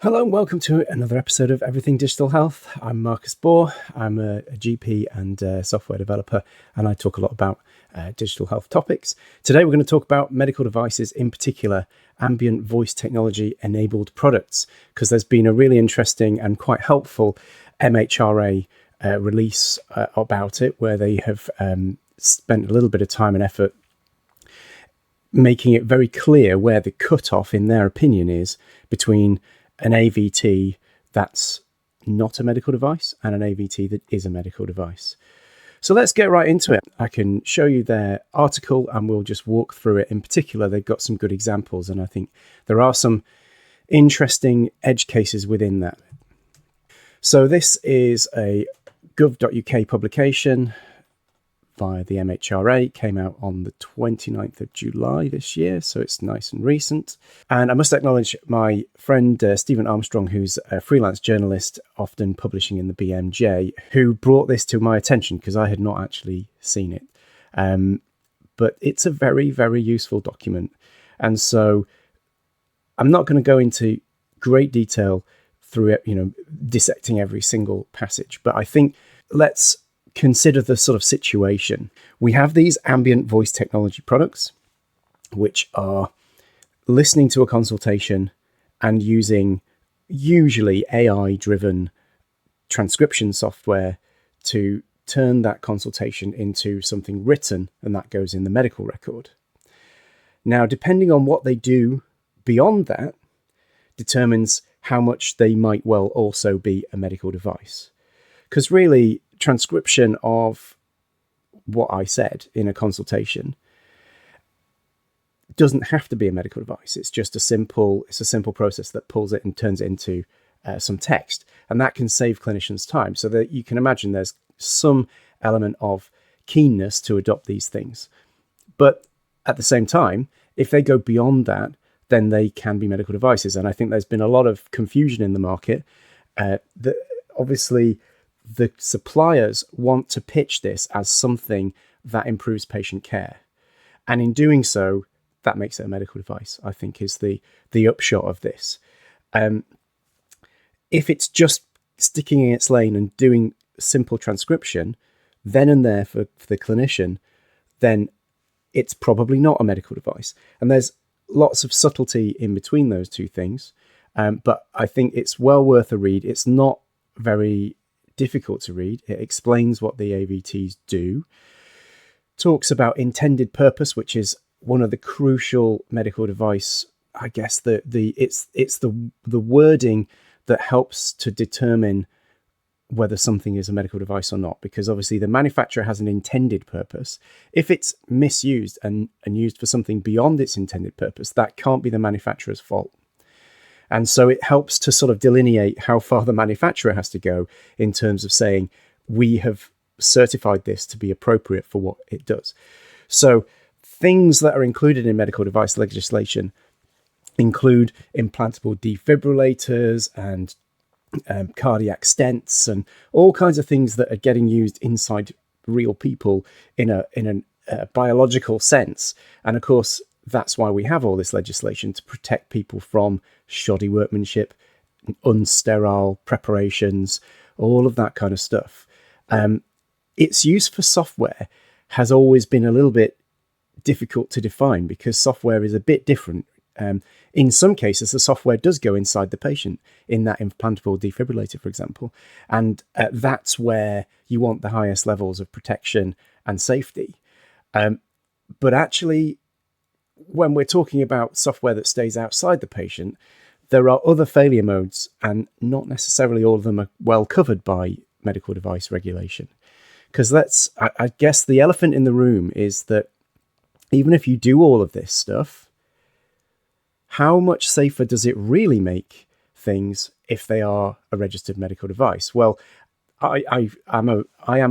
Hello and welcome to another episode of Everything Digital Health. I'm Marcus Bohr. I'm a GP and a software developer, and I talk a lot about digital health topics. Today we're going to talk about medical devices, in particular ambient voice technology enabled products, because there's been a really interesting and quite helpful MHRA release about it, where they have spent a little bit of time and effort making it very clear where the cutoff, in their opinion, is between an AVT that's not a medical device and an AVT that is a medical device. So let's get right into it. I can show you their article and we'll just walk through it. In particular, they've got some good examples, and I think there are some interesting edge cases within that. So this is a gov.uk publication via the MHRA, came out on the 29th of July this year, so it's nice and recent. And I must acknowledge my friend Stephen Armstrong, who's a freelance journalist, often publishing in the BMJ, who brought this to my attention because I had not actually seen it. But it's a very, very useful document. And so I'm not going to go into great detail through it, dissecting every single passage, but I think let's consider the sort of situation. We have these ambient voice technology products, which are listening to a consultation and using usually AI-driven transcription software to turn that consultation into something written, and that goes in the medical record. Now, depending on what they do beyond that, determines how much they might well also be a medical device. Because really, transcription of what I said in a consultation doesn't have to be a medical device. It's just a simple process that pulls it and turns it into some text, and that can save clinicians time. So that you can imagine there's some element of keenness to adopt these things, but at the same time, if they go beyond that, then they can be medical devices. And I think there's been a lot of confusion in the market that obviously the suppliers want to pitch this as something that improves patient care. And in doing so, that makes it a medical device, I think, is the upshot of this. If it's just sticking in its lane and doing simple transcription, then and there for the clinician, then it's probably not a medical device. And there's lots of subtlety in between those two things. But I think it's well worth a read. It's not very difficult to read. It explains what the AVTs do, talks about intended purpose, which is one of the crucial medical device, I guess, it's the wording that helps to determine whether something is a medical device or not, because obviously the manufacturer has an intended purpose. If it's misused and used for something beyond its intended purpose, that can't be the manufacturer's fault. And so it helps to sort of delineate how far the manufacturer has to go in terms of saying, we have certified this to be appropriate for what it does. So things that are included in medical device legislation include implantable defibrillators and cardiac stents and all kinds of things that are getting used inside real people in a biological sense. And of course, that's why we have all this legislation, to protect people from shoddy workmanship, unsterile preparations, all of that kind of stuff. Its use for software has always been a little bit difficult to define because software is a bit different. In some cases, the software does go inside the patient in that implantable defibrillator, for example. And that's where you want the highest levels of protection and safety. But actually, when we're talking about software that stays outside the patient, there are other failure modes, and not necessarily all of them are well covered by medical device regulation. Because I guess the elephant in the room is that even if you do all of this stuff, how much safer does it really make things if they are a registered medical device? Well, I am a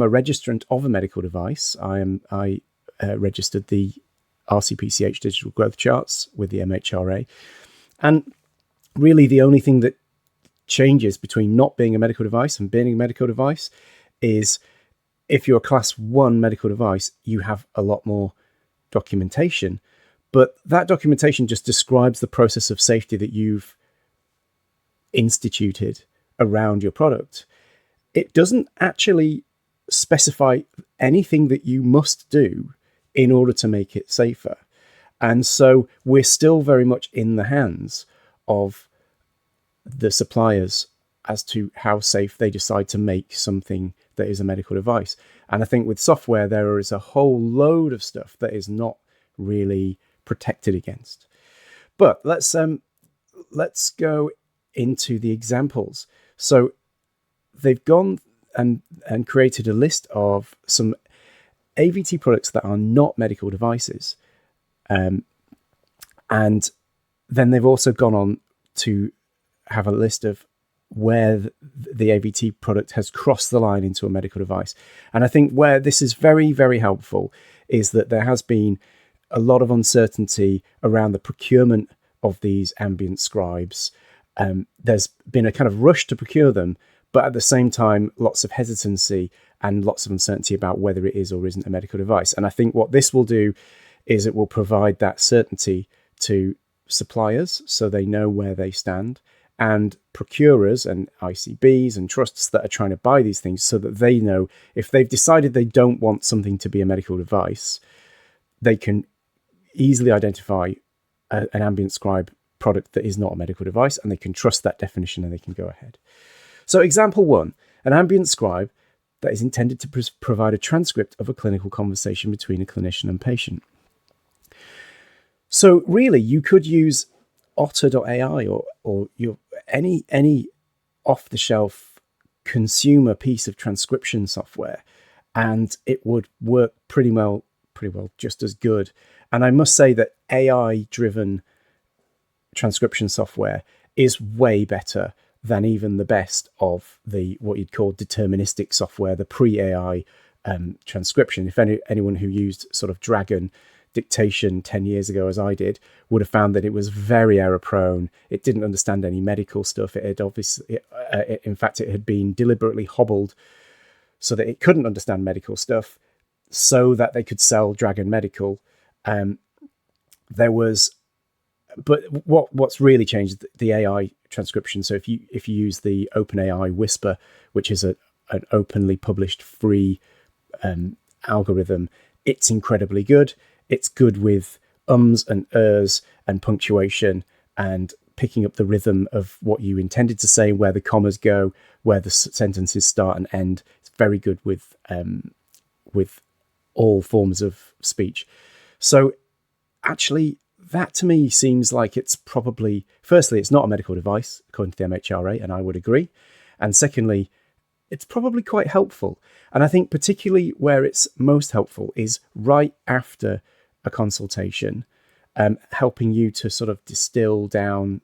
registrant of a medical device. I registered the RCPCH digital growth charts with the MHRA. And really the only thing that changes between not being a medical device and being a medical device is if you're a class 1 medical device, you have a lot more documentation. But that documentation just describes the process of safety that you've instituted around your product, it doesn't actually specify anything that you must do in order to make it safer. And so we're still very much in the hands of the suppliers as to how safe they decide to make something that is a medical device. And I think with software, there is a whole load of stuff that is not really protected against. But let's go into the examples. So they've gone and created a list of some AVT products that are not medical devices. And then they've also gone on to have a list of where the AVT product has crossed the line into a medical device. And I think where this is very, very helpful is that there has been a lot of uncertainty around the procurement of these ambient scribes. There's been a kind of rush to procure them, but at the same time, lots of hesitancy and lots of uncertainty about whether it is or isn't a medical device. And I think what this will do is it will provide that certainty to suppliers so they know where they stand, and procurers and ICBs and trusts that are trying to buy these things so that they know if they've decided they don't want something to be a medical device, they can easily identify an ambient scribe product that is not a medical device, and they can trust that definition and they can go ahead. So example 1, an ambient scribe that is intended to provide a transcript of a clinical conversation between a clinician and patient. So really, you could use Otter.ai or any off-the-shelf consumer piece of transcription software, and it would work pretty well, just as good. And I must say that AI-driven transcription software is way better than even the best of the what you'd call deterministic software, the pre-AI transcription. If anyone who used sort of Dragon dictation 10 years ago, as I did, would have found that it was very error prone. It didn't understand any medical stuff. It had obviously, in fact, it had been deliberately hobbled so that it couldn't understand medical stuff, so that they could sell Dragon Medical. But what's really changed the AI transcription. So if you use the OpenAI Whisper, which is an openly published free algorithm, it's incredibly good. It's good with ums and ers and punctuation and picking up the rhythm of what you intended to say, where the commas go, where the sentences start and end. It's very good with all forms of speech. So actually, that to me seems like it's probably, firstly, it's not a medical device, according to the MHRA, and I would agree. And secondly, it's probably quite helpful. And I think particularly where it's most helpful is right after a consultation, helping you to sort of distill down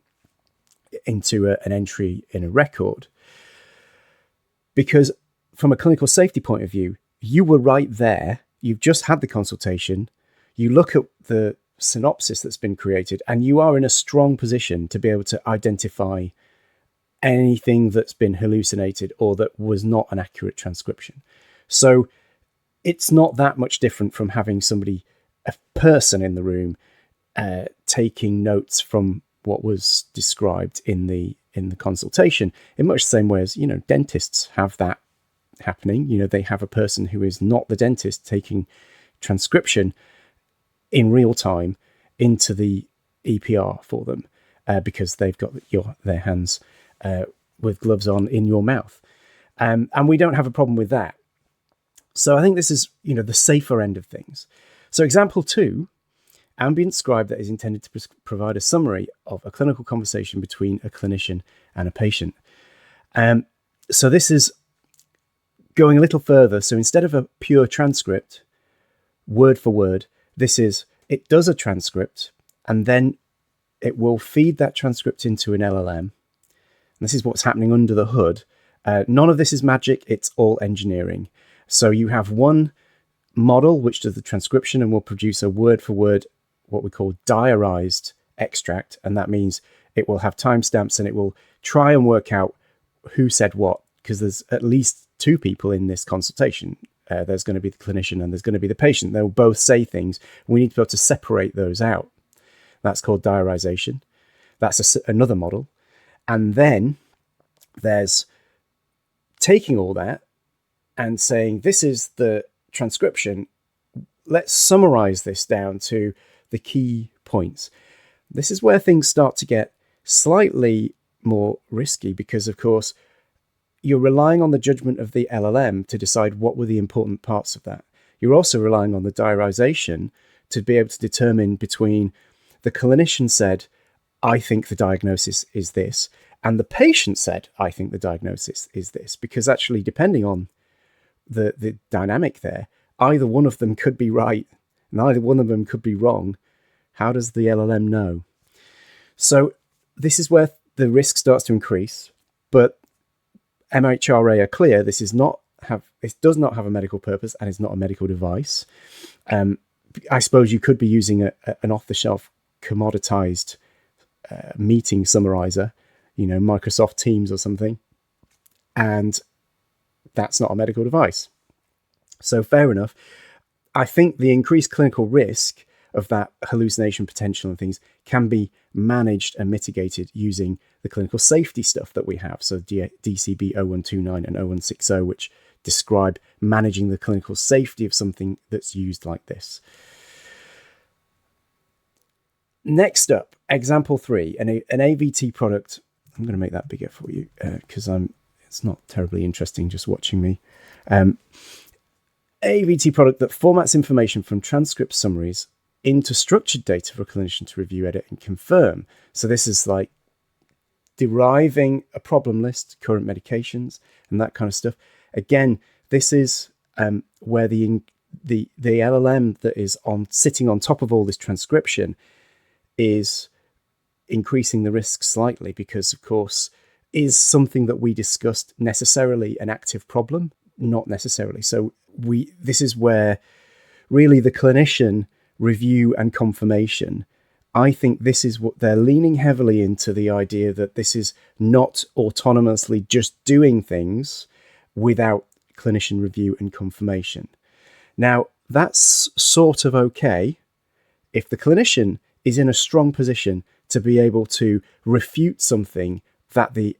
into an entry in a record. Because from a clinical safety point of view, you were right there. You've just had the consultation. You look at the synopsis that's been created, and you are in a strong position to be able to identify anything that's been hallucinated or that was not an accurate transcription. So it's not that much different from having a person in the room taking notes from what was described in the consultation, in much the same way as, dentists have that happening. They have a person who is not the dentist taking transcription in real time into the EPR for them, because they've got their hands with gloves on in your mouth. And we don't have a problem with that. So I think this is, the safer end of things. So example 2, ambient scribe that is intended to provide a summary of a clinical conversation between a clinician and a patient. So this is going a little further. So instead of a pure transcript, word for word, it does a transcript, and then it will feed that transcript into an LLM. And this is what's happening under the hood. None of this is magic. It's all engineering. So you have one model which does the transcription and will produce a word for word, what we call diarized extract. And that means it will have timestamps and it will try and work out who said what, because there's at least 2 people in this consultation. There's going to be the clinician and there's going to be the patient. They'll both say things. We need to be able to separate those out. That's called diarization. That's another model. And then there's taking all that and saying, this is the transcription. Let's summarize this down to the key points. This is where things start to get slightly more risky because, of course, you're relying on the judgment of the LLM to decide what were the important parts of that. You're also relying on the diarization to be able to determine between the clinician said, I think the diagnosis is this, and the patient said, I think the diagnosis is this, because actually, depending on the dynamic there, either one of them could be right and either one of them could be wrong. How does the LLM know? So this is where the risk starts to increase, but MHRA are clear this does not have a medical purpose and is not a medical device. I suppose you could be using an off-the-shelf commoditized meeting summarizer, Microsoft Teams or something, and that's not a medical device. So fair enough. I think the increased clinical risk of that hallucination potential and things can be managed and mitigated using the clinical safety stuff that we have. So DCB 0129 and 0160, which describe managing the clinical safety of something that's used like this. Next up, example 3, an AVT product. I'm going to make that bigger for you because it's not terribly interesting just watching me. AVT product that formats information from transcript summaries into structured data for a clinician to review, edit, and confirm. So this is like deriving a problem list, current medications, and that kind of stuff. Again, this is where the LLM that is sitting on top of all this transcription is increasing the risk slightly because, of course, is something that we discussed necessarily an active problem? Not necessarily. So this is where really the clinician review and confirmation, I think this is what they're leaning heavily into, the idea that this is not autonomously just doing things without clinician review and confirmation. Now, that's sort of okay if the clinician is in a strong position to be able to refute something that the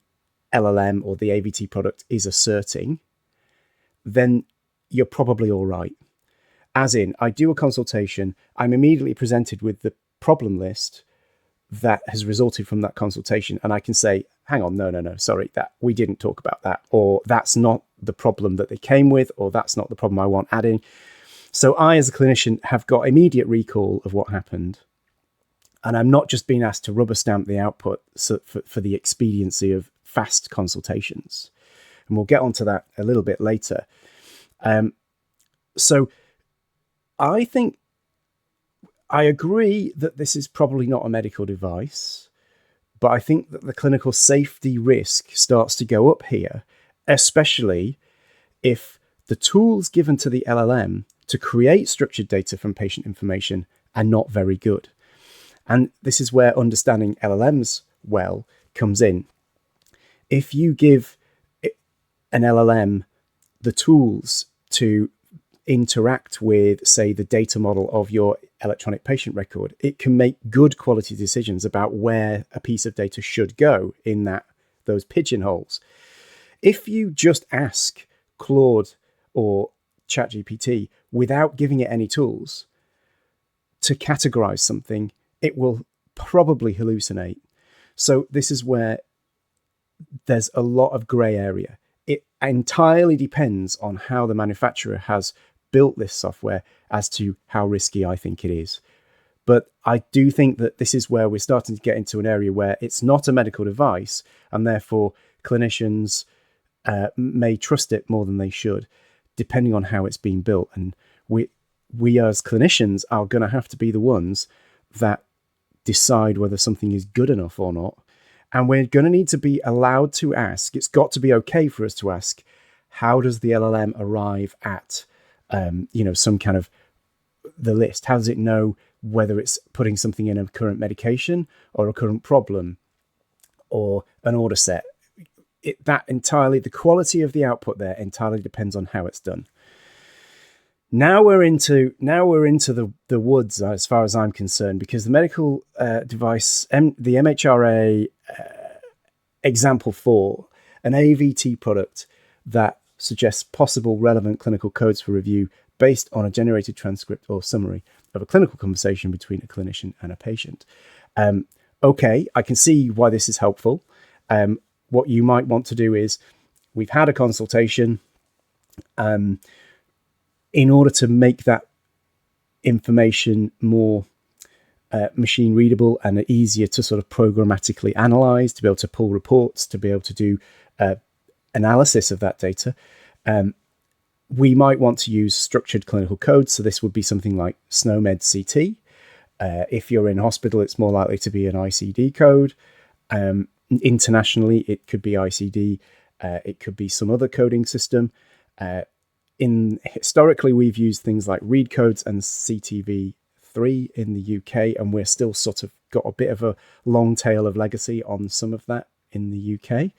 LLM or the AVT product is asserting, then you're probably all right. As in, I do a consultation, I'm immediately presented with the problem list that has resulted from that consultation, and I can say, hang on, no, sorry, that we didn't talk about that, or that's not the problem that they came with, or that's not the problem I want adding. So I, as a clinician, have got immediate recall of what happened, and I'm not just being asked to rubber stamp the output for the expediency of fast consultations. And we'll get onto that a little bit later. So I think I agree that this is probably not a medical device, but I think that the clinical safety risk starts to go up here, especially if the tools given to the LLM to create structured data from patient information are not very good. And this is where understanding LLMs well comes in. If you give an LLM the tools to interact with, say, the data model of your electronic patient record, it can make good quality decisions about where a piece of data should go in those pigeonholes. If you just ask Claude or ChatGPT without giving it any tools to categorize something, it will probably hallucinate. So this is where there's a lot of gray area. It entirely depends on how the manufacturer has built this software as to how risky I think it is. But I do think that this is where we're starting to get into an area where it's not a medical device, and therefore clinicians may trust it more than they should, depending on how it's being built. And we as clinicians are going to have to be the ones that decide whether something is good enough or not. And we're going to need to be allowed to ask, it's got to be okay for us to ask, how does the LLM arrive at, some kind of the list? How does it know whether it's putting something in a current medication or a current problem or an order set? The quality of the output there entirely depends on how it's done. Now we're into the woods as far as I'm concerned, because the medical device, the MHRA example 4, an AVT product that suggests possible relevant clinical codes for review based on a generated transcript or summary of a clinical conversation between a clinician and a patient. Okay, I can see why this is helpful. What you might want to do is, we've had a consultation. In order to make that information more machine readable and easier to sort of programmatically analyze, to be able to pull reports, to be able to do analysis of that data, we might want to use structured clinical codes. So this would be something like SNOMED CT. If you're in hospital, it's more likely to be an ICD code. Internationally, it could be ICD. It could be some other coding system. Historically, we've used things like read codes and CTV3 in the UK, and we're still sort of got a bit of a long tail of legacy on some of that in the UK.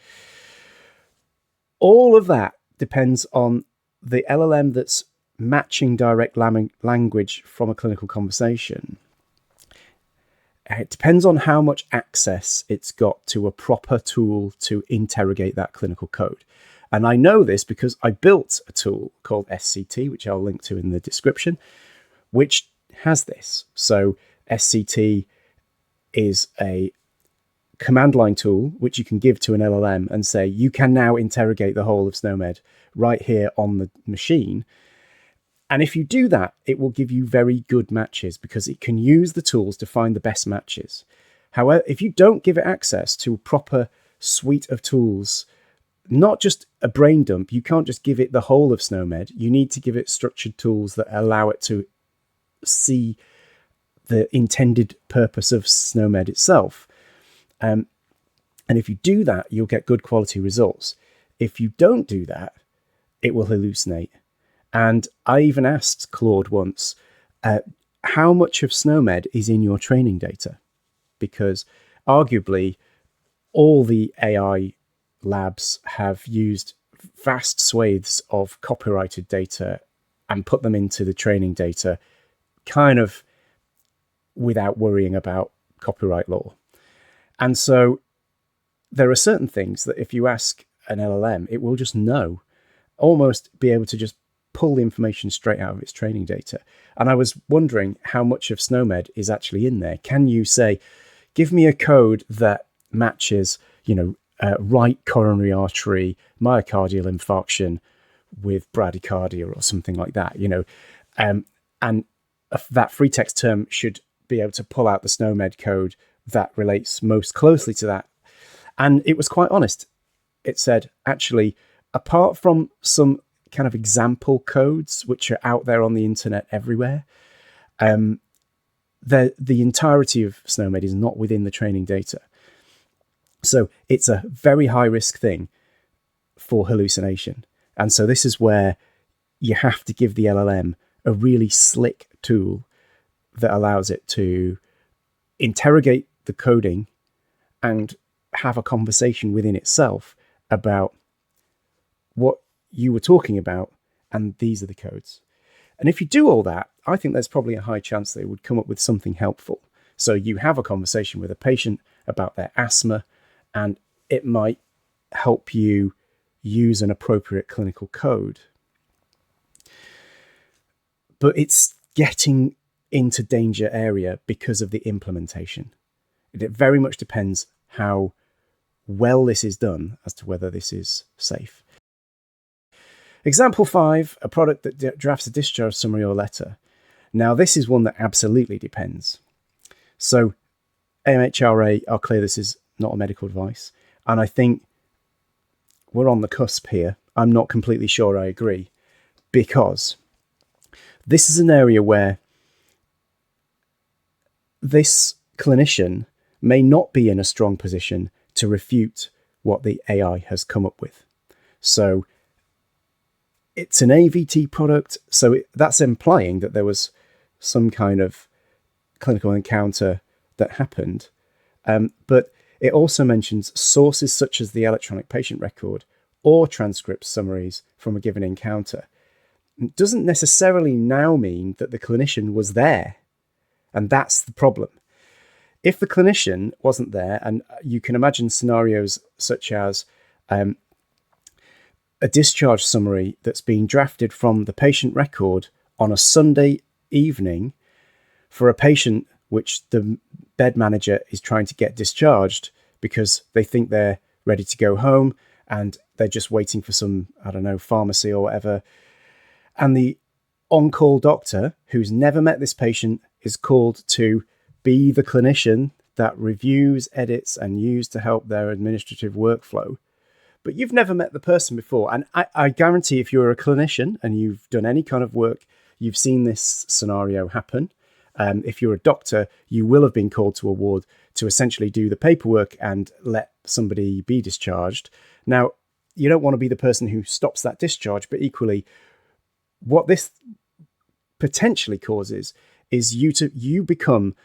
All of that depends on the LLM that's matching direct language from a clinical conversation. It depends on how much access it's got to a proper tool to interrogate that clinical code. And I know this because I built a tool called SCT, which I'll link to in the description, which has this. So SCT is a command line tool which you can give to an LLM and say, you can now interrogate the whole of SNOMED right here on the machine. And if you do that, it will give you very good matches because it can use the tools to find the best matches. However, if you don't give it access to a proper suite of tools, not just a brain dump, you can't just give it the whole of SNOMED. You need to give it structured tools that allow it to see the intended purpose of SNOMED itself. And if you do that, you'll get good quality results. If you don't do that, it will hallucinate. And I even asked Claude once, how much of SNOMED is in your training data? Because arguably all the AI labs have used vast swathes of copyrighted data and put them into the training data kind of without worrying about copyright law. And so there are certain things that if you ask an LLM, it will just know, almost be able to just pull the information straight out of its training data. And I was wondering how much of SNOMED is actually in there. Can you say, give me a code that matches, right coronary artery, myocardial infarction with bradycardia or something like that, and that free text term should be able to pull out the SNOMED code that relates most closely to that. And it was quite honest. It said, actually, apart from some kind of example codes which are out there on the internet everywhere, the entirety of SNOMED is not within the training data. So it's a very high risk thing for hallucination. And so this is where you have to give the LLM a really slick tool that allows it to interrogate the coding and have a conversation within itself about what you were talking about, and these are the codes. And if you do all that, I think there's probably a high chance they would come up with something helpful. So you have a conversation with a patient about their asthma, and it might help you use an appropriate clinical code. But it's getting into danger area because of the implementation. It very much depends how well this is done as to whether this is safe. Example 5, a product that drafts a discharge summary or letter. Now, this is one that absolutely depends. So MHRA are clear this is not a medical device. And I think we're on the cusp here. I'm not completely sure I agree, because this is an area where this clinician may not be in a strong position to refute what the AI has come up with. So it's an AVT product, so that's implying that there was some kind of clinical encounter that happened. But it also mentions sources such as the electronic patient record or transcript summaries from a given encounter. It doesn't necessarily now mean that the clinician was there. And that's the problem. If the clinician wasn't there, and you can imagine scenarios such as a discharge summary that's being drafted from the patient record on a Sunday evening for a patient which the bed manager is trying to get discharged because they think they're ready to go home and they're just waiting for some, I don't know, pharmacy or whatever. And the on-call doctor, who's never met this patient, is called to be the clinician that reviews, edits, and used to help their administrative workflow. But you've never met the person before. And I guarantee if you're a clinician and you've done any kind of work, you've seen this scenario happen. If you're a doctor, you will have been called to a ward to essentially do the paperwork and let somebody be discharged. Now, you don't want to be the person who stops that discharge, but equally, what this potentially causes is you become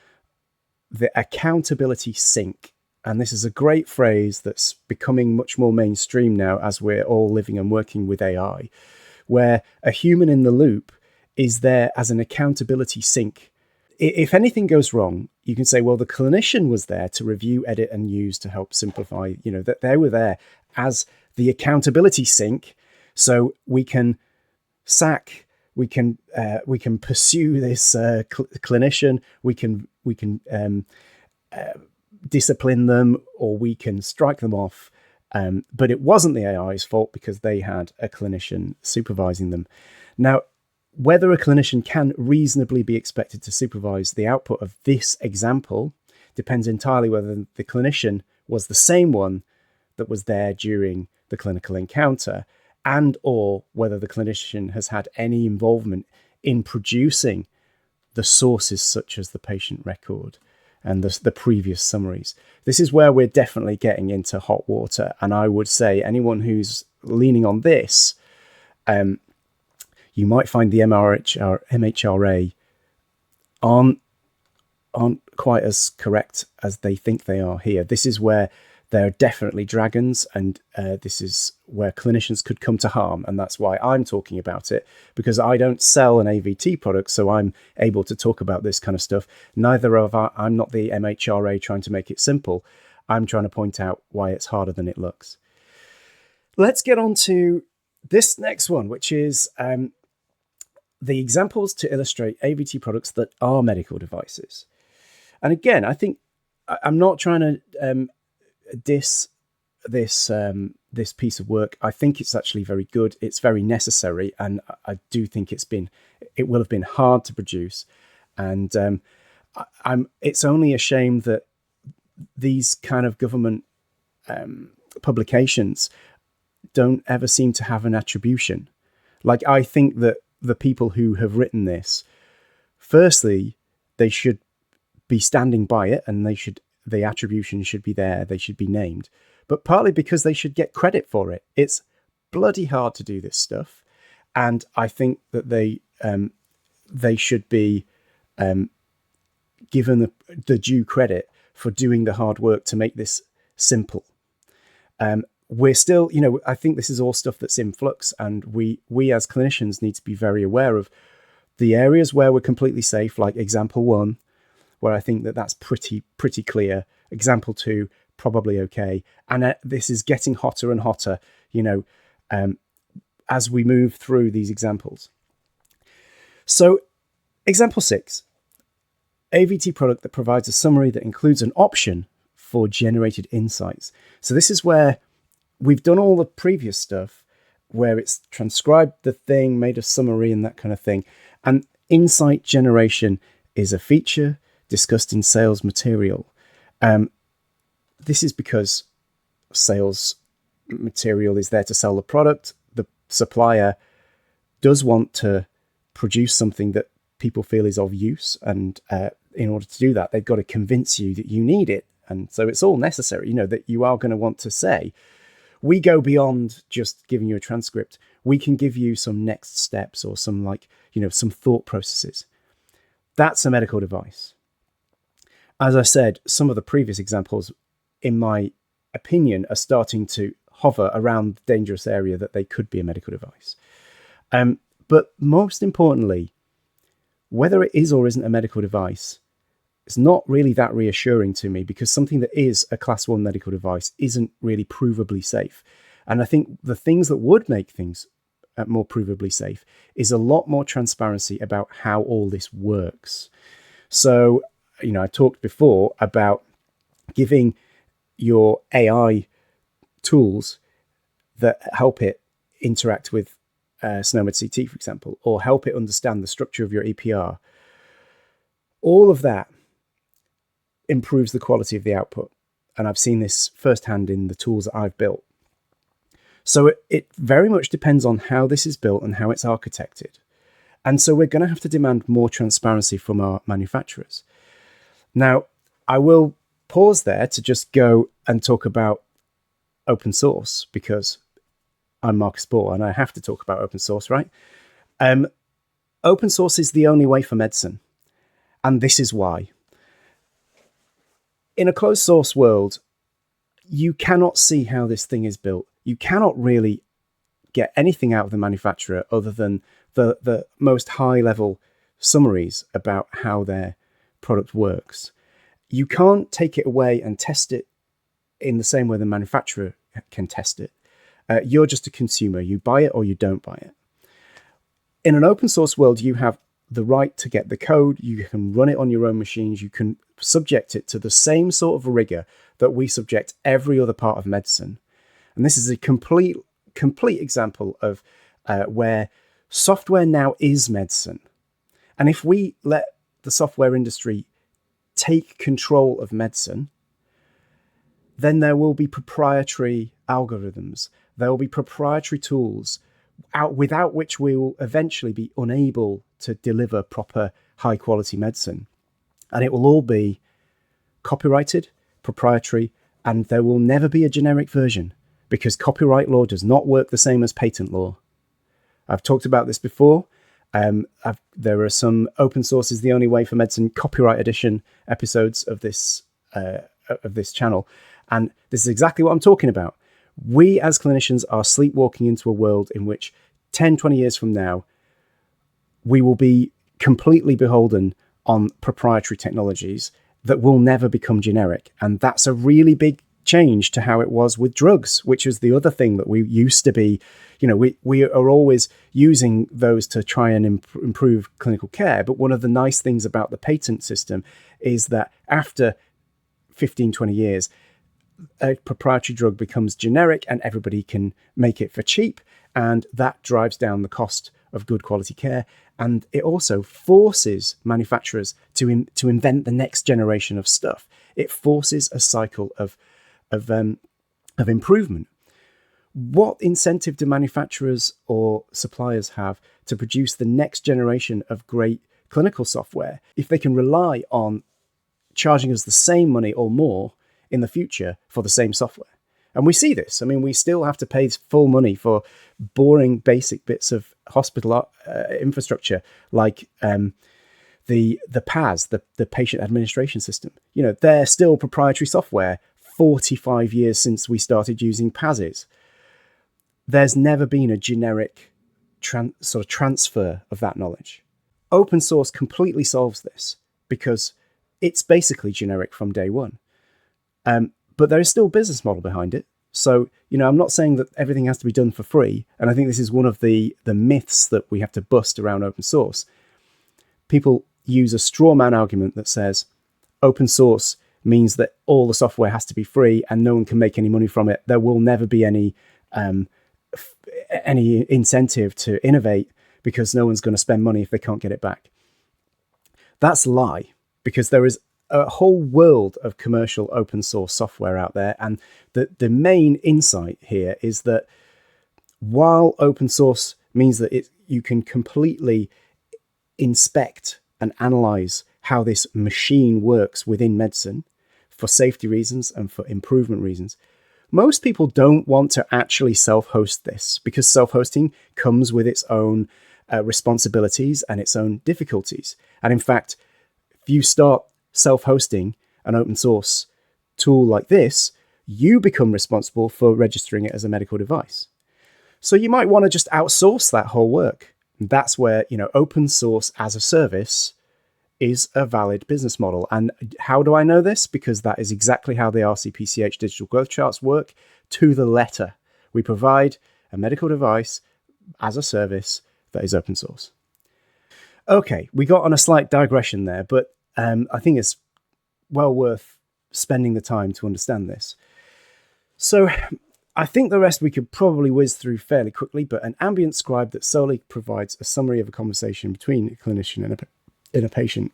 the accountability sink. And this is a great phrase that's becoming much more mainstream now as we're all living and working with AI, where a human in the loop is there as an accountability sink. If anything goes wrong, you can say, well, the clinician was there to review, edit, and use to help simplify, that they were there as the accountability sink. So we can sack, we can pursue this clinician, we can discipline them, or we can strike them off. But it wasn't the AI's fault because they had a clinician supervising them. Now, whether a clinician can reasonably be expected to supervise the output of this example depends entirely whether the clinician was the same one that was there during the clinical encounter, and or whether the clinician has had any involvement in producing the sources such as the patient record and the previous summaries. This is where we're definitely getting into hot water. And I would say anyone who's leaning on this, you might find the MHRA aren't quite as correct as they think they are here. This is where they're definitely dragons, and this is where clinicians could come to harm. And that's why I'm talking about it, because I don't sell an AVT product, so I'm able to talk about this kind of stuff. I'm not the MHRA trying to make it simple. I'm trying to point out why it's harder than it looks. Let's get on to this next one, which is the examples to illustrate AVT products that are medical devices. And again, I think I'm not trying to diss this piece of work. I think it's actually very good. It's very necessary, and I do think it will have been hard to produce. And it's only a shame that these kind of government publications don't ever seem to have an attribution. Like, I think that the people who have written this, firstly, they should be standing by it, and the attribution should be there. They should be named, but partly because they should get credit for it. It's bloody hard to do this stuff, and I think that they should be given the due credit for doing the hard work to make this simple. We're still, I think this is all stuff that's in flux, and we as clinicians need to be very aware of the areas where we're completely safe, like example 1, where I think that's pretty clear. Example 2, probably okay. And this is getting hotter and hotter, as we move through these examples. So example 6, AVT product that provides a summary that includes an option for generated insights. So this is where we've done all the previous stuff, where it's transcribed the thing, made a summary and that kind of thing. And insight generation is a feature discussed in sales material. This is because sales material is there to sell the product. The supplier does want to produce something that people feel is of use, and in order to do that, they've got to convince you that you need it. And so it's all necessary, that you are going to want to say, we go beyond just giving you a transcript. We can give you some next steps or some some thought processes. That's a medical device. As I said, some of the previous examples, in my opinion, are starting to hover around the dangerous area that they could be a medical device. But most importantly, whether it is or isn't a medical device, it's not really that reassuring to me, because something that is a class 1 medical device isn't really provably safe. And I think the things that would make things more provably safe is a lot more transparency about how all this works. So, I talked before about giving your AI tools that help it interact with SNOMED CT, for example, or help it understand the structure of your EPR. All of that improves the quality of the output. And I've seen this firsthand in the tools that I've built. So it very much depends on how this is built and how it's architected. And so we're going to have to demand more transparency from our manufacturers. Now, I will pause there to just go and talk about open source, because I'm Marcus Ball and I have to talk about open source, right? Open source is the only way for medicine. And this is why. In a closed source world, you cannot see how this thing is built. You cannot really get anything out of the manufacturer other than the most high level summaries about how their product works. You can't take it away and test it in the same way the manufacturer can test it. You're just a consumer. You buy it or you don't buy it. In an open source world, you have the right to get the code. You can run it on your own machines. You can subject it to the same sort of rigor that we subject every other part of medicine. And this is a complete example of where software now is medicine. And if we let the software industry take control of medicine, then there will be proprietary algorithms. There will be proprietary tools without which we will eventually be unable to deliver proper high quality medicine. And it will all be copyrighted, proprietary, and there will never be a generic version, because copyright law does not work the same as patent law. I've talked about this before. There are some Open Source is the Only Way for Medicine copyright edition episodes of this channel. And this is exactly what I'm talking about. We as clinicians are sleepwalking into a world in which 10, 20 years from now, we will be completely beholden on proprietary technologies that will never become generic. And that's a really big change to how it was with drugs, which is the other thing that we used to be, we are always using those to try and improve clinical care. But one of the nice things about the patent system is that after 15, 20 years, a proprietary drug becomes generic and everybody can make it for cheap. And that drives down the cost of good quality care. And it also forces manufacturers to invent the next generation of stuff. It forces a cycle of improvement. What incentive do manufacturers or suppliers have to produce the next generation of great clinical software if they can rely on charging us the same money or more in the future for the same software? And we see this. I mean, we still have to pay full money for boring basic bits of hospital infrastructure, like the PAS, the patient administration system. They're still proprietary software 45 years since we started using PASs. There's never been a generic sort of transfer of that knowledge. Open source completely solves this because it's basically generic from day one. But there is still a business model behind it. So, I'm not saying that everything has to be done for free. And I think this is one of the myths that we have to bust around open source. People use a straw man argument that says open source means that all the software has to be free and no one can make any money from it. There will never be any incentive to innovate because no one's going to spend money if they can't get it back. That's a lie, because there is a whole world of commercial open source software out there. And the main insight here is that while open source means that you can completely inspect and analyze how this machine works within medicine for safety reasons and for improvement reasons, most people don't want to actually self-host this, because self-hosting comes with its own responsibilities and its own difficulties. And in fact, if you start self-hosting an open source tool like this, you become responsible for registering it as a medical device. So you might want to just outsource that whole work. And that's where, open source as a service is a valid business model. And how do I know this? Because that is exactly how the RCPCH digital growth charts work to the letter. We provide a medical device as a service that is open source. Okay, we got on a slight digression there, but I think it's well worth spending the time to understand this. So I think the rest we could probably whiz through fairly quickly, but an ambient scribe that solely provides a summary of a conversation between a clinician and a patient,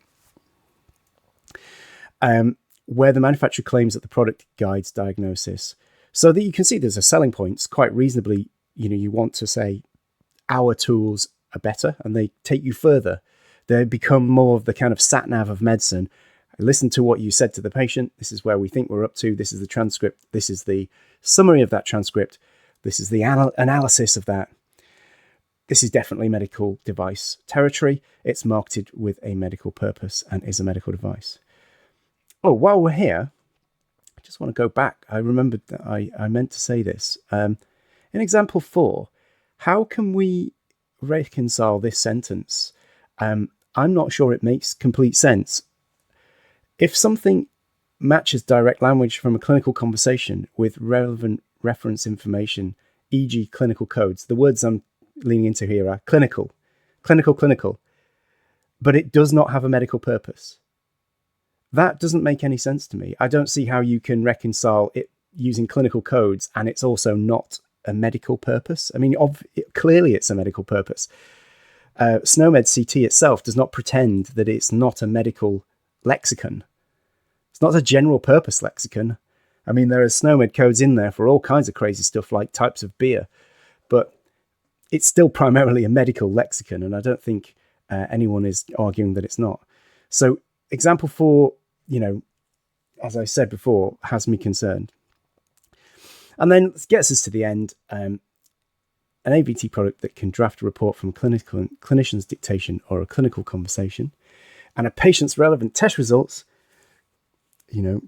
where the manufacturer claims that the product guides diagnosis, so that you can see there's a selling points quite reasonably. You want to say our tools are better and they take you further. They become more of the kind of sat nav of medicine. Listen to what you said to the patient. This is where we think we're up to. This is the transcript. This is the summary of that transcript. This is the analysis of that. This is definitely medical device territory. It's marketed with a medical purpose and is a medical device. Oh, while we're here, I just want to go back. I remembered that I meant to say this. In example 4, how can we reconcile this sentence? I'm not sure it makes complete sense. If something matches direct language from a clinical conversation with relevant reference information, e.g. clinical codes, the words I'm leaning into here are clinical, but it does not have a medical purpose. That doesn't make any sense to me. I don't see how you can reconcile it using clinical codes and it's also not a medical purpose. I mean, clearly it's a medical purpose. SNOMED CT itself does not pretend that it's not a medical lexicon. It's not a general purpose lexicon. I mean, there are SNOMED codes in there for all kinds of crazy stuff like types of beer, but it's still primarily a medical lexicon, and I don't think anyone is arguing that it's not. So example 4, as I said before, has me concerned. And then it gets us to the end. An AVT product that can draft a report from clinician's dictation or a clinical conversation, and a patient's relevant test results,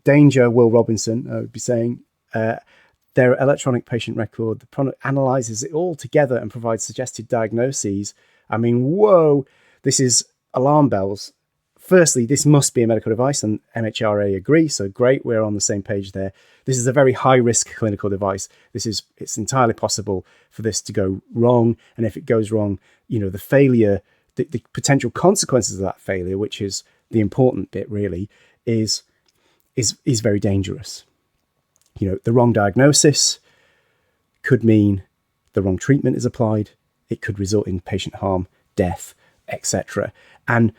danger, Will Robinson, I would be saying, their electronic patient record, the product analyzes it all together and provides suggested diagnoses. I mean, whoa, this is alarm bells. Firstly, this must be a medical device, and MHRA agree, so great, we're on the same page there. This is a very high-risk clinical device. It's entirely possible for this to go wrong, and if it goes wrong, the failure, the potential consequences of that failure, which is the important bit really, is very dangerous. The wrong diagnosis could mean the wrong treatment is applied. It could result in patient harm, death, etc. And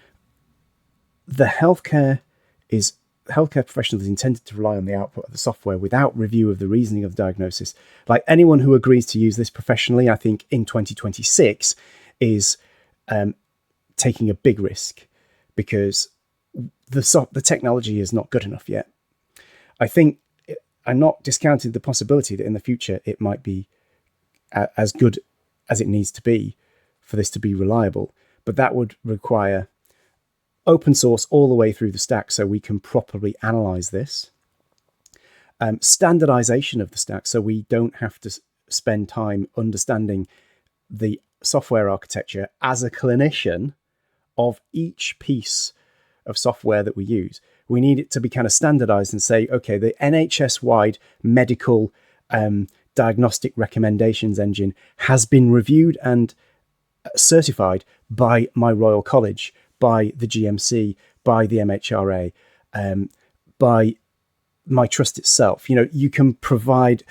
the healthcare professional is intended to rely on the output of the software without review of the reasoning of the diagnosis. Like anyone who agrees to use this professionally, I think in 2026 is taking a big risk because the technology is not good enough yet. I think I'm not discounting the possibility that in the future it might be as good as it needs to be for this to be reliable, but that would require open source all the way through the stack so we can properly analyze this. Standardization of the stack so we don't have to spend time understanding the software architecture as a clinician of each piece of software that we use. We need it to be kind of standardized and say, okay, the NHS-wide medical diagnostic recommendations engine has been reviewed and certified by my Royal College, by the GMC, by the MHRA, by my trust itself. You can provide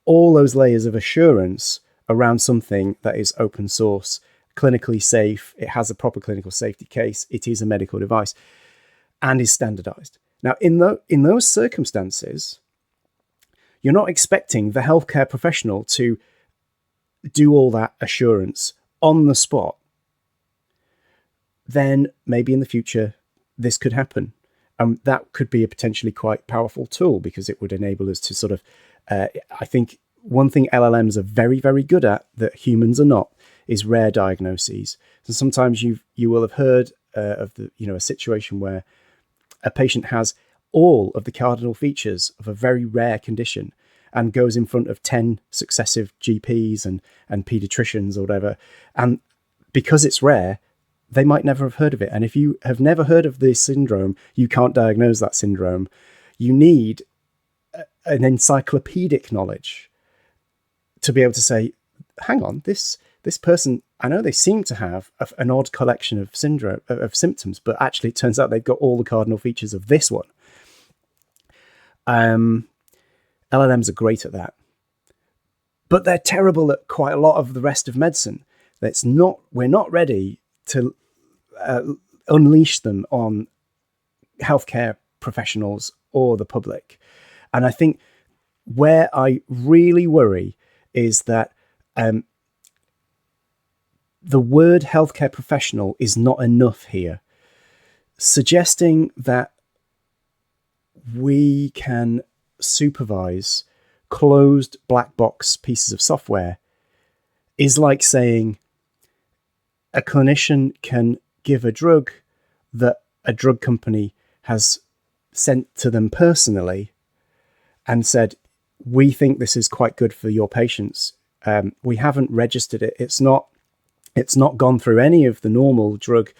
all those layers of assurance around something that is open source, clinically safe, it has a proper clinical safety case, it is a medical device, and is standardized. Now, in those circumstances, you're not expecting the healthcare professional to do all that assurance on the spot. Then maybe in the future, this could happen. That could be a potentially quite powerful tool because it would enable us to sort of, I think one thing LLMs are very, very good at that humans are not is rare diagnoses. So sometimes you will have heard of a situation where a patient has all of the cardinal features of a very rare condition and goes in front of 10 successive GPs and pediatricians or whatever. And because it's rare, they might never have heard of it. And if you have never heard of this syndrome, you can't diagnose that syndrome. You need an encyclopedic knowledge to be able to say, hang on, this person, I know they seem to have an odd collection of symptoms, but actually it turns out they've got all the cardinal features of this one. LLMs are great at that, but they're terrible at quite a lot of the rest of medicine. We're not ready to unleash them on healthcare professionals or the public. And I think where I really worry is that the word healthcare professional is not enough here. Suggesting that we can supervise closed black box pieces of software is like saying a clinician can give a drug that a drug company has sent to them personally and said, we think this is quite good for your patients. We haven't registered it. It's not gone through any of the normal drug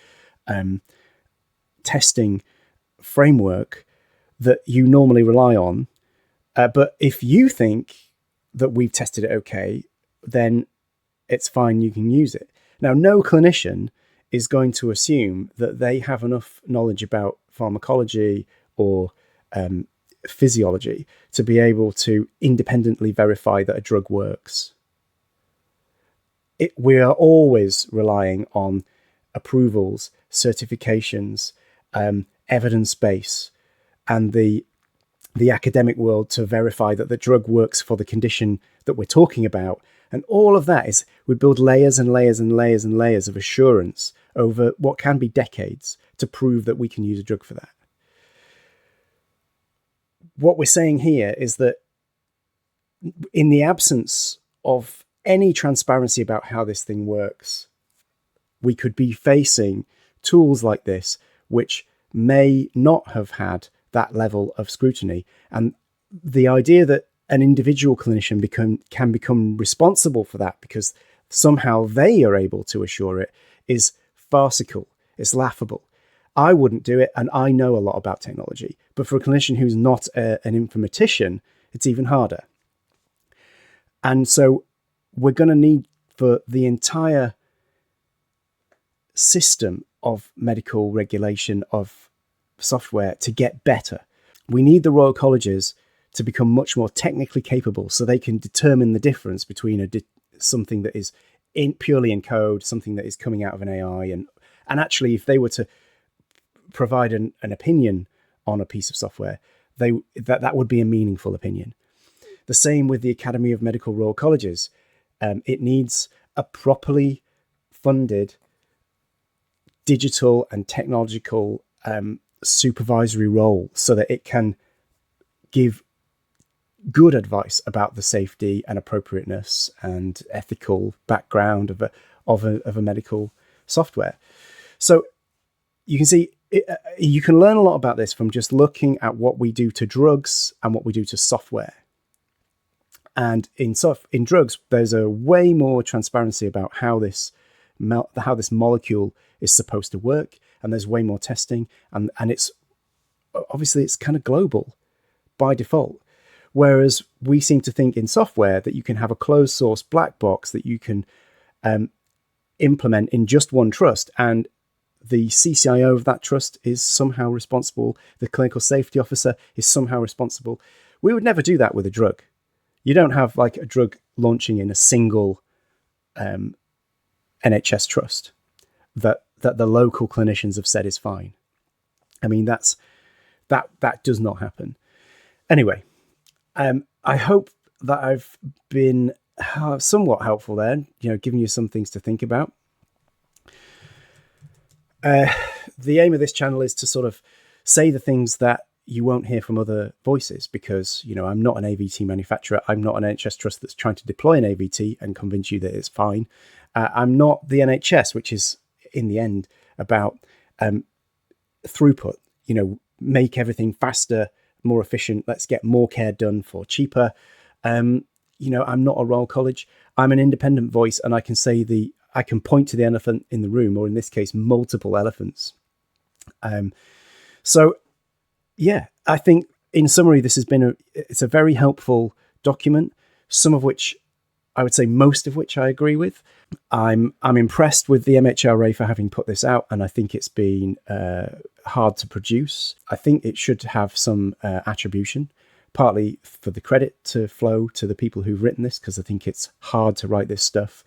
testing framework that you normally rely on. But if you think that we've tested it okay, then it's fine, you can use it. Now, no clinician is going to assume that they have enough knowledge about pharmacology or physiology to be able to independently verify that a drug works. We are always relying on approvals, certifications, evidence base, and the academic world to verify that the drug works for the condition that we're talking about. And all of that is, we build layers and layers and layers and layers of assurance over what can be decades to prove that we can use a drug for that. What we're saying here is that in the absence of any transparency about how this thing works, we could be facing tools like this, which may not have had that level of scrutiny. And the idea that an individual clinician can become responsible for that because somehow they are able to assure it is farcical. It's laughable. I wouldn't do it, and I know a lot about technology. But for a clinician who's not an informatician, it's even harder. And so we're going to need for the entire system of medical regulation of software to get better. We need the Royal Colleges to become much more technically capable so they can determine the difference between something that is purely in code, something that is coming out of an AI. And actually, if they were to provide an opinion on a piece of software, that would be a meaningful opinion. The same with the Academy of Medical Royal Colleges. It needs a properly funded digital and technological supervisory role so that it can give good advice about the safety and appropriateness and ethical background of a medical software. So you can see, you can learn a lot about this from just looking at what we do to drugs and what we do to software. And in drugs, there's a way more transparency about how this molecule is supposed to work, and there's way more testing, and it's obviously it's kind of global by default. Whereas we seem to think in software that you can have a closed source black box that you can implement in just one trust, and the CCIO of that trust is somehow responsible. The clinical safety officer is somehow responsible. We would never do that with a drug. You don't have like a drug launching in a single NHS trust that the local clinicians have said is fine. I mean, that does not happen. Anyway, I hope that I've been somewhat helpful there, giving you some things to think about. The aim of this channel is to sort of say the things that you won't hear from other voices, because, I'm not an AVT manufacturer. I'm not an NHS trust that's trying to deploy an AVT and convince you that it's fine. I'm not the NHS, which is in the end about throughput, make everything faster, more efficient. Let's get more care done for cheaper. I'm not a Royal College. I'm an independent voice, and I can say I can point to the elephant in the room, or in this case, multiple elephants. So yeah, I think in summary, this has been it's a very helpful document, some of which I would say most of which I agree with. I'm impressed with the MHRA for having put this out, and I think it's been hard to produce. I think it should have some attribution, partly for the credit to flow to the people who've written this, because I think it's hard to write this stuff.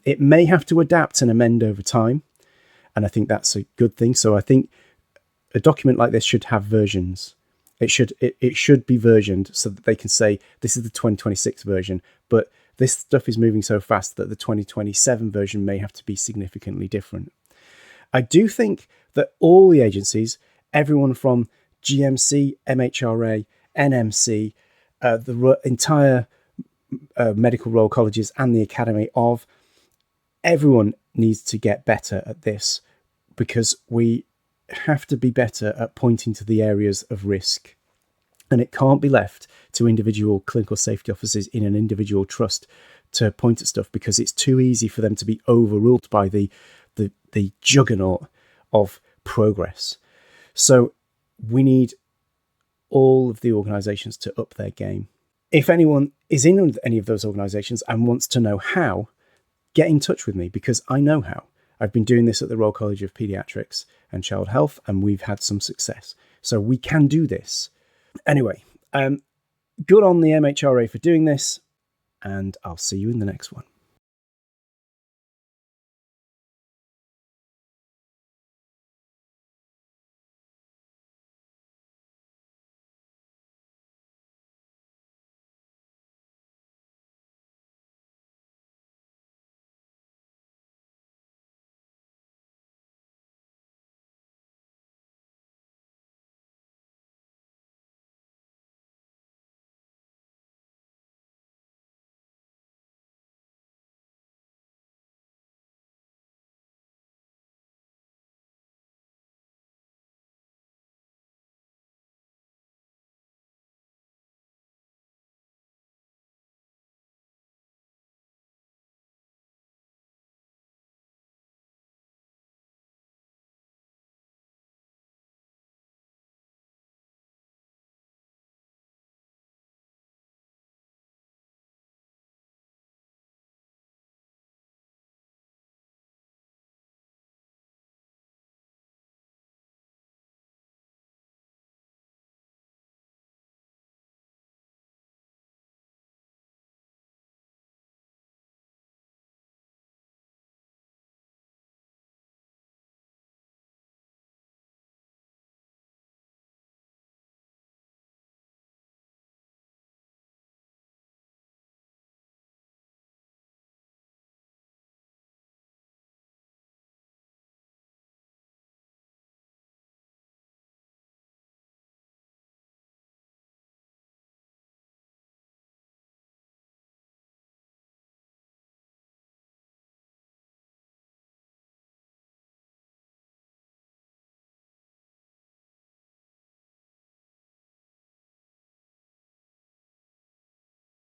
It may have to adapt and amend over time, and I think that's a good thing. So I think a document like this should have versions. It should be versioned so that they can say this is the 2026 version, but this stuff is moving so fast that the 2027 version may have to be significantly different. I do think that all the agencies, everyone from GMC, MHRA, NMC, the entire medical royal colleges and the Academy of, everyone needs to get better at this, because we have to be better at pointing to the areas of risk. And it can't be left to individual clinical safety officers in an individual trust to point at stuff, because it's too easy for them to be overruled by the juggernaut of progress. So we need all of the organisations to up their game. If anyone is in any of those organisations and wants to know how, get in touch with me, because I know how. I've been doing this at the Royal College of Paediatrics and Child Health, and we've had some success. So we can do this. Anyway, good on the MHRA for doing this, and I'll see you in the next one.